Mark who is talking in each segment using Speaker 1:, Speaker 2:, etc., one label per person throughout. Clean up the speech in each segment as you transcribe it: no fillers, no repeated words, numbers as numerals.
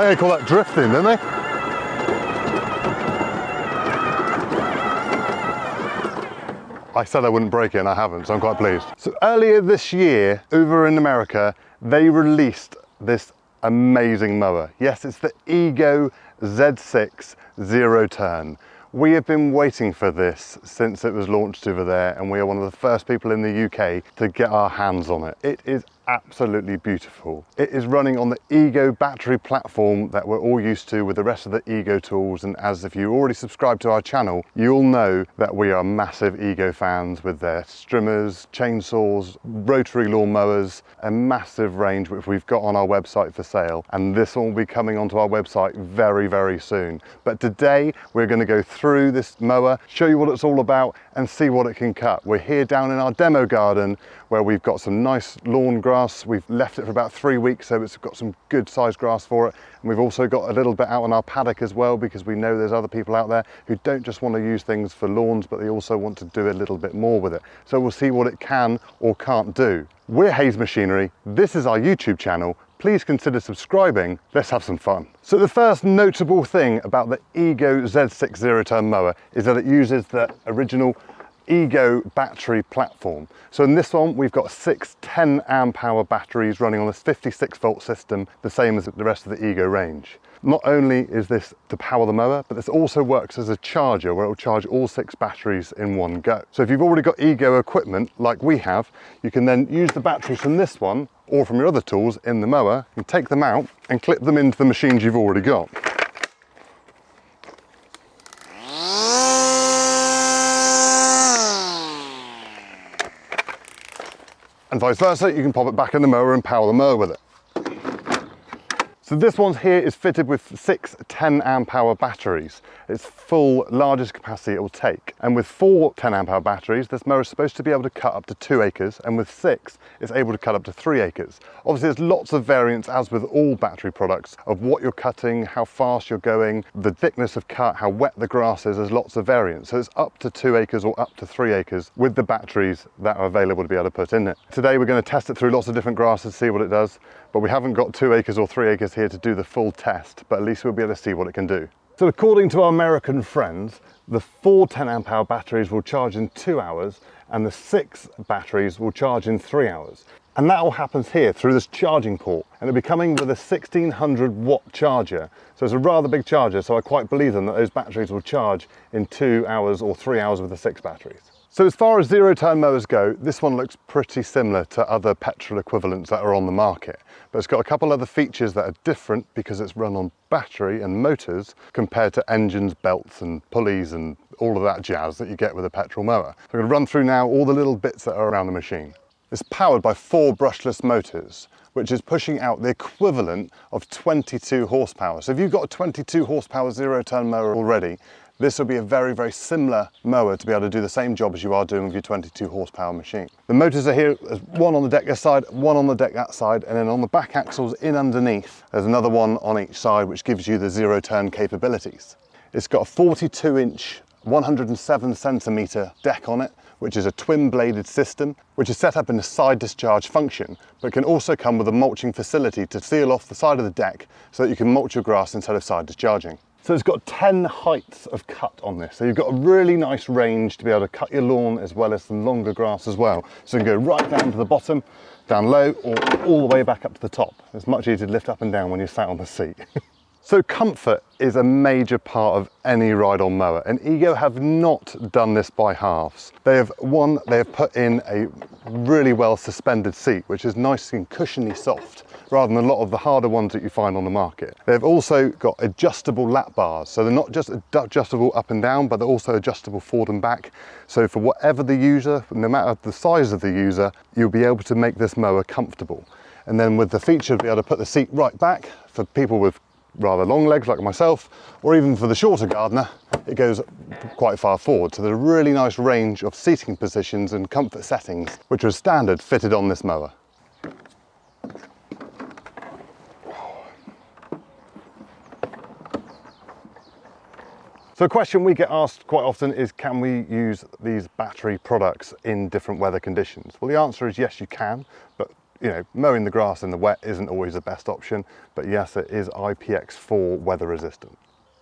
Speaker 1: they call that drifting, don't they? I said I wouldn't break it and I haven't, so I'm quite pleased. So earlier this year, over in America, they released this amazing mower. Yes, it's the Ego Z6 Zero Turn. We have been waiting for this since it was launched over there, and we are one of the first people in the UK to get our hands on it. It is absolutely beautiful. It is running on the Ego battery platform that we're all used to with the rest of the Ego tools, and as if you already subscribe to our channel, you'll know that we are massive Ego fans with their trimmers, chainsaws, rotary lawn mowers, a massive range which we've got on our website for sale, and this one will be coming onto our website very, very soon. But today we're going to go through this mower, show you what it's all about and see what it can cut. We're here down in our demo garden where we've got some nice lawn grass. We've left it for about 3 weeks, so it's got some good sized grass for it. And we've also got a little bit out on our paddock as well, because we know there's other people out there who don't just want to use things for lawns, but they also want to do a little bit more with it. So we'll see what it can or can't do. We're Hayes Machinery. This is our YouTube channel. Please consider subscribing. Let's have some fun. So the first notable thing about the Ego Z6 Zero Turn mower is that it uses the original Ego battery platform. So in this one, we've got 6 10 amp hour batteries running on this 56 volt system, the same as the rest of the Ego range. Not only is this to power the mower, but this also works as a charger where it will charge all 6 batteries in one go. So if you've already got Ego equipment like we have, you can then use the batteries from this one or from your other tools in the mower and take them out and clip them into the machines you've already got. And vice versa, you can pop it back in the mower and power the mower with it. So this one here is fitted with 6 10 amp hour batteries. It's full, largest capacity it will take. And with 4 10 amp hour batteries, this mower is supposed to be able to cut up to 2 acres, and with 6, it's able to cut up to 3 acres. Obviously there's lots of variance, as with all battery products, of what you're cutting, how fast you're going, the thickness of cut, how wet the grass is, there's lots of variance. So it's up to 2 acres or up to 3 acres with the batteries that are available to be able to put in it. Today we're going to test it through lots of different grasses, see what it does, but we haven't got 2 acres or 3 acres here to do the full test, but at least we'll be able to see what it can do. So according to our American friends, the 4 10 amp hour batteries will charge in 2 hours and the 6 batteries will charge in 3 hours. And that all happens here through this charging port, and it'll be coming with a 1600 watt charger. So it's a rather big charger, so I quite believe them that those batteries will charge in 2 hours or 3 hours with the 6 batteries. So as far as zero turn mowers go, this one looks pretty similar to other petrol equivalents that are on the market. But it's got a couple other features that are different because it's run on battery and motors compared to engines, belts and pulleys and all of that jazz that you get with a petrol mower. So I'm going to run through now all the little bits that are around the machine. It's powered by 4 brushless motors, which is pushing out the equivalent of 22 horsepower. So if you've got a 22 horsepower zero turn mower already, this will be a very, very similar mower to be able to do the same job as you are doing with your 22 horsepower machine. The motors are here, there's one on the deck this side, one on the deck that side, and then on the back axles in underneath, there's another one on each side, which gives you the zero turn capabilities. It's got a 42-inch, 107 centimetre deck on it, which is a twin bladed system, which is set up in a side discharge function, but can also come with a mulching facility to seal off the side of the deck so that you can mulch your grass instead of side discharging. So it's got 10 heights of cut on this. So you've got a really nice range to be able to cut your lawn as well as some longer grass as well. So you can go right down to the bottom, down low, or all the way back up to the top. It's much easier to lift up and down when you're sat on the seat. So comfort is a major part of any ride-on mower, and Ego have not done this by halves. They have put in a really well suspended seat, which is nice and cushiony soft, rather than a lot of the harder ones that you find on the market. They've also got adjustable lap bars, so they're not just adjustable up and down, but they're also adjustable forward and back. So for whatever the user, no matter the size of the user, you'll be able to make this mower comfortable. And then with the feature to be able to put the seat right back for people with rather long legs like myself, or even for the shorter gardener, it goes quite far forward. So there's a really nice range of seating positions and comfort settings, which are standard fitted on this mower. So a question we get asked quite often is, can we use these battery products in different weather conditions? Well, the answer is yes, you can, but You know, mowing the grass in the wet isn't always the best option, but yes, it is IPX4 weather resistant.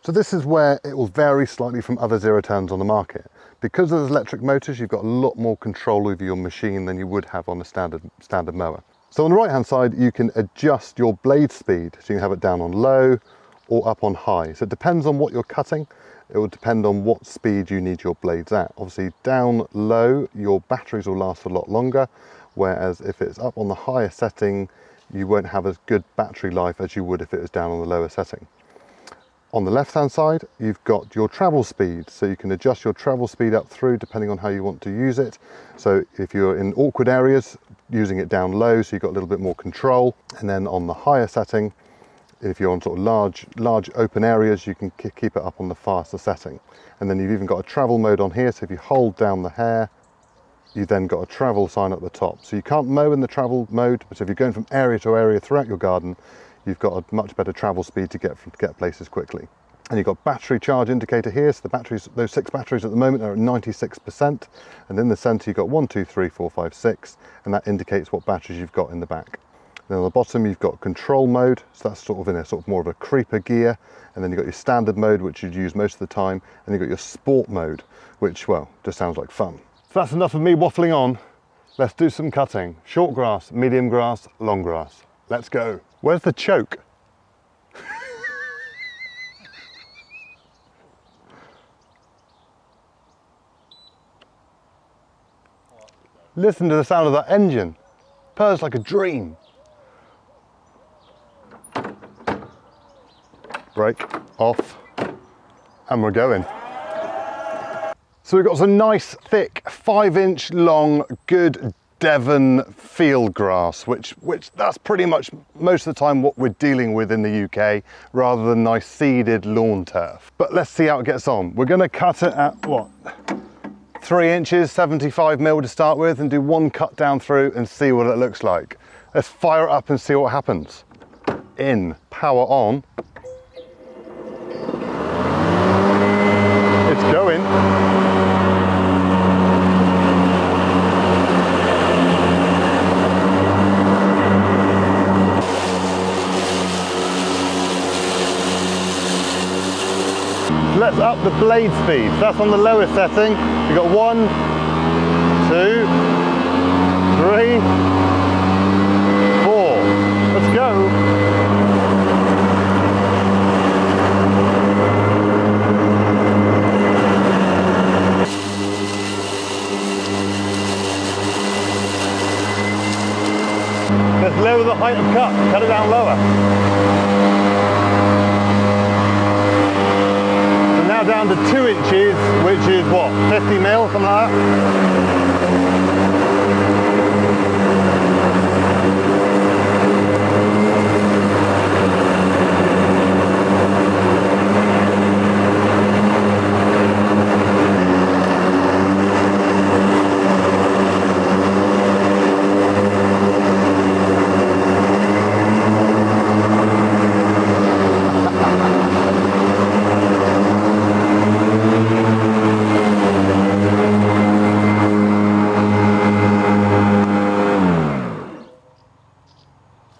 Speaker 1: So this is where it will vary slightly from other zero turns on the market. Because there's electric motors, you've got a lot more control over your machine than you would have on a standard mower. So on the right hand side, you can adjust your blade speed. So you can have it down on low or up on high. So it depends on what you're cutting. It will depend on what speed you need your blades at. Obviously down low, your batteries will last a lot longer. Whereas if it's up on the higher setting, you won't have as good battery life as you would if it was down on the lower setting. On the left-hand side, you've got your travel speed. So you can adjust your travel speed up through depending on how you want to use it. So if you're in awkward areas, using it down low, so you've got a little bit more control. And then on the higher setting, if you're on sort of large open areas, you can keep it up on the faster setting. And then you've even got a travel mode on here. So if you hold down the hair, you've then got a travel sign at the top. So you can't mow in the travel mode, but if you're going from area to area throughout your garden, you've got a much better travel speed to get places quickly. And you've got battery charge indicator here. So the batteries, those 6 batteries at the moment are at 96%. And in the center, you've got 1, 2, 3, 4, 5, 6. And that indicates what batteries you've got in the back. Then on the bottom, you've got control mode. So that's sort of in a sort of more of a creeper gear. And then you've got your standard mode, which you'd use most of the time. And you've got your sport mode, which, well, just sounds like fun. So that's enough of me waffling on. Let's do some cutting. Short grass, medium grass, long grass. Let's go. Where's the choke? Listen to the sound of that engine. Purrs like a dream. Brake, off, and we're going. So we've got some nice, thick, 5-inch long, good Devon field grass, which that's pretty much most of the time what we're dealing with in the UK, rather than nice seeded lawn turf. But let's see how it gets on. We're gonna cut it at what? 3 inches, 75 mil to start with, and do one cut down through and see what it looks like. Let's fire it up and see what happens. In, power on. It's going. Let's up the blade speed. That's on the lowest setting. We've got 1, 2, 3, 4. Let's go. Let's lower the height of cut it down lower. Down to 2 inches, which is what, 50 mil, something like that?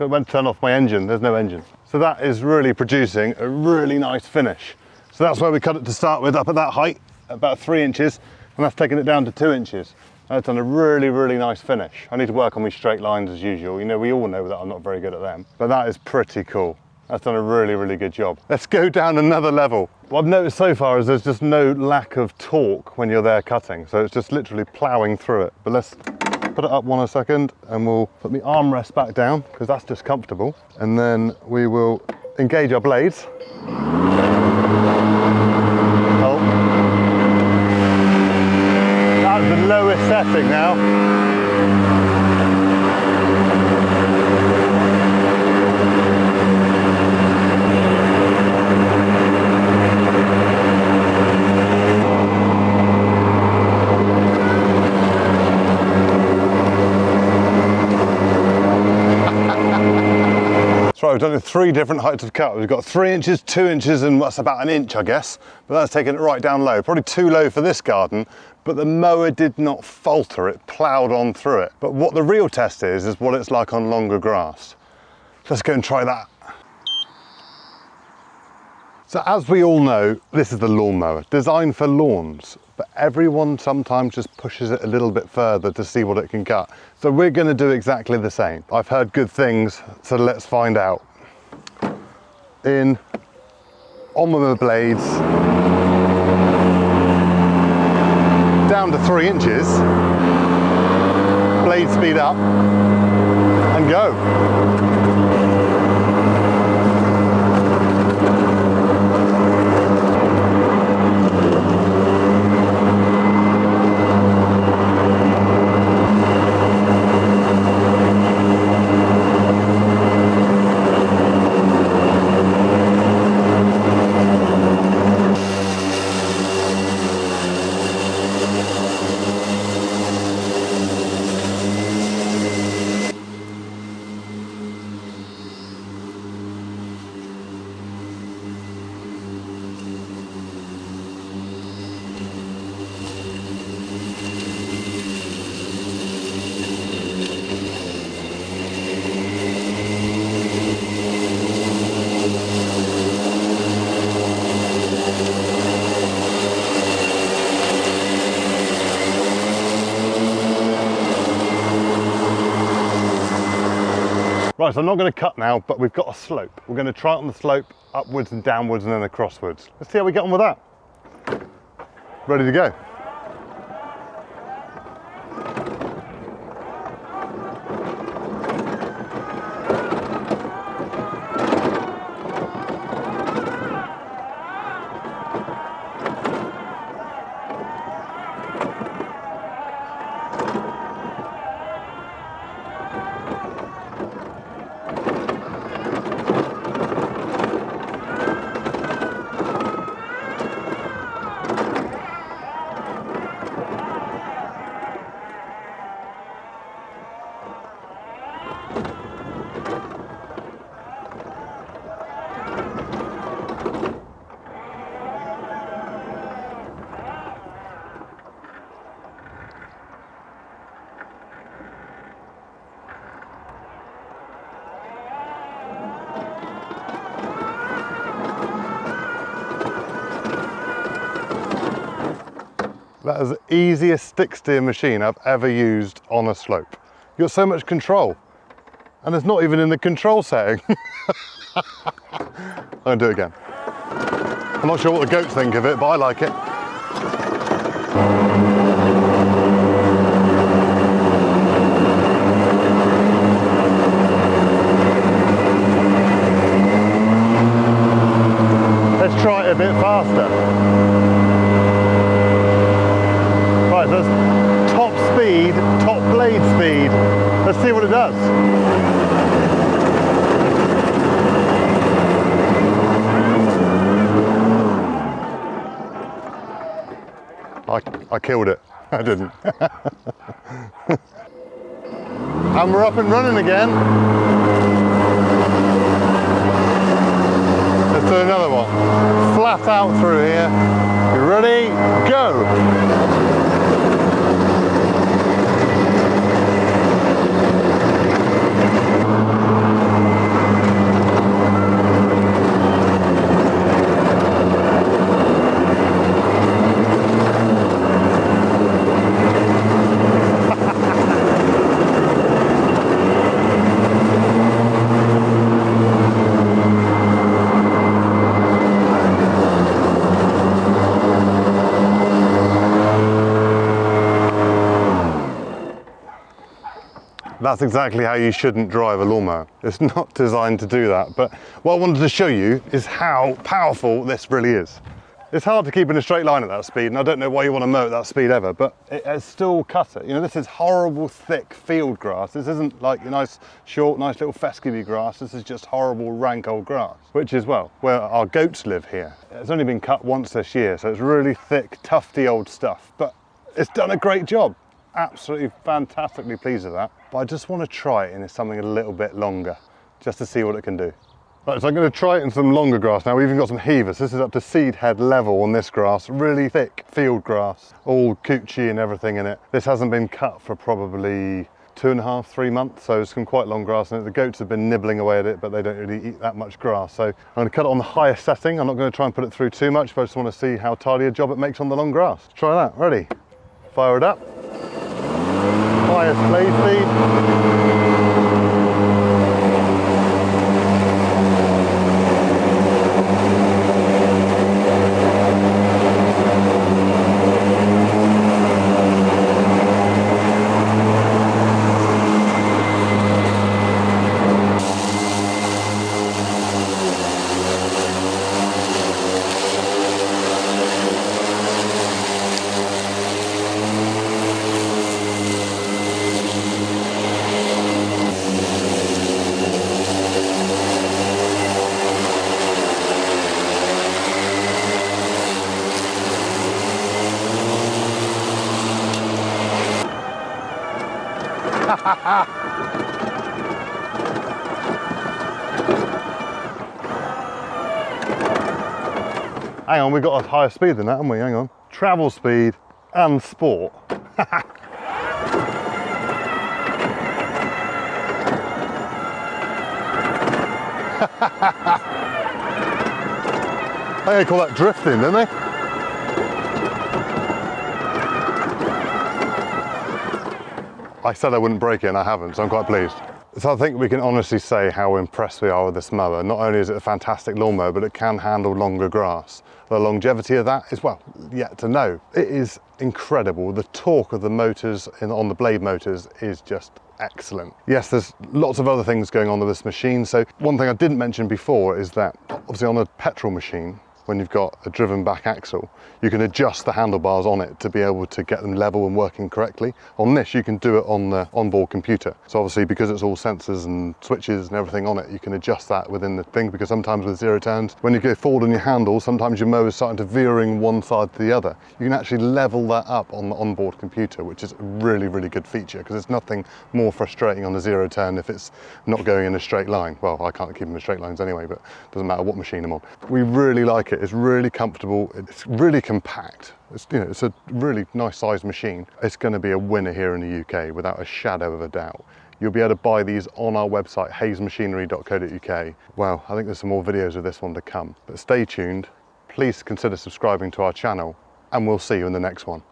Speaker 1: It went to turn off my engine, there's no engine. So that is really producing a really nice finish. So that's where we cut it to start with, up at that height, about 3 inches, and that's taken it down to 2 inches. And it's done a really, really nice finish. I need to work on my straight lines as usual. You know, we all know that I'm not very good at them, but that is pretty cool. That's done a really, really good job. Let's go down another level. What I've noticed so far is there's just no lack of torque when you're there cutting. So it's just literally plowing through it. But let's put it up a second and we'll put the armrest back down because that's just comfortable. And then we will engage our blades. Oh. That's the lowest setting now. That's what I we've done 3 different heights of cut. We've got 3 inches, 2 inches, and what's about an inch, I guess. But that's taking it right down low. Probably too low for this garden, but the mower did not falter. It ploughed on through it. But what the real test is what it's like on longer grass. Let's go and try that. So as we all know, this is the lawnmower, designed for lawns, but everyone sometimes just pushes it a little bit further to see what it can cut. So we're going to do exactly the same. I've heard good things, so let's find out. On with the blades, down to 3 inches, blade speed up, and go. Right, so I'm not going to cut now, but we've got a slope. We're going to try it on the slope, upwards and downwards and then acrosswards. Let's see how we get on with that. Ready to go. That is the easiest stick steer machine I've ever used on a slope. You've got so much control, and it's not even in the control setting. I'm gonna do it again. I'm not sure what the goats think of it, but I like it. Let's try it a bit faster. Right, that's top speed, top blade speed. Let's see what it does. I killed it. I didn't. And we're up and running again. Let's do another one. Flat out through here. You ready? Go! That's exactly how you shouldn't drive a lawnmower. It's not designed to do that, but what I wanted to show you is how powerful this really is. It's hard to keep in a straight line at that speed, and I don't know why you want to mow at that speed ever, but it still cut it. You know, this is horrible, thick field grass. This isn't like your nice, short, nice little fescue grass. This is just horrible, rank old grass, which is, well, where our goats live here. It's only been cut once this year, so it's really thick, tufty old stuff, but it's done a great job. Absolutely fantastically pleased with that, but I just want to try it in something a little bit longer just to see what it can do. Right, so I'm going to try it in some longer grass now. We've even got some heavers. This is up to seed head level on this grass, really thick field grass, all coochie and everything in it. This hasn't been cut for probably 2.5, 3 months, so it's some quite long grass in it. The goats have been nibbling away at it, but they don't really eat that much grass. So I'm going to cut it on the highest setting. I'm not going to try and put it through too much, but I just want to see how tidy a job it makes on the long grass. Try that. Ready? Fire it up. Highest blade speed. Hang on, we've got a higher speed than that, haven't we? Hang on. Travel speed and sport. I think they call that drifting, don't they? I said I wouldn't break it and I haven't, so I'm quite pleased. So I think we can honestly say how impressed we are with this mower. Not only is it a fantastic lawnmower, but it can handle longer grass. The longevity of that is, well, yet to know. It is incredible. The torque of the motors on the blade motors is just excellent. Yes, there's lots of other things going on with this machine. So one thing I didn't mention before is that obviously on a petrol machine, when you've got a driven back axle, you can adjust the handlebars on it to be able to get them level and working correctly. On this, you can do it on the onboard computer. So obviously, because it's all sensors and switches and everything on it, you can adjust that within the thing, because sometimes with zero turns, when you go forward on your handle, sometimes your mower's starting to veering one side to the other. You can actually level that up on the onboard computer, which is a really, really good feature, because there's nothing more frustrating on a zero turn if it's not going in a straight line. Well, I can't keep them in straight lines anyway, but it doesn't matter what machine I'm on. We really like it. It's really comfortable. It's really compact. It's, you know, it's a really nice sized machine. It's going to be a winner here in the UK without a shadow of a doubt. You'll be able to buy these on our website, hayesmachinery.co.uk. Well, I think there's some more videos of this one to come, but stay tuned. Please consider subscribing to our channel, and we'll see you in the next one.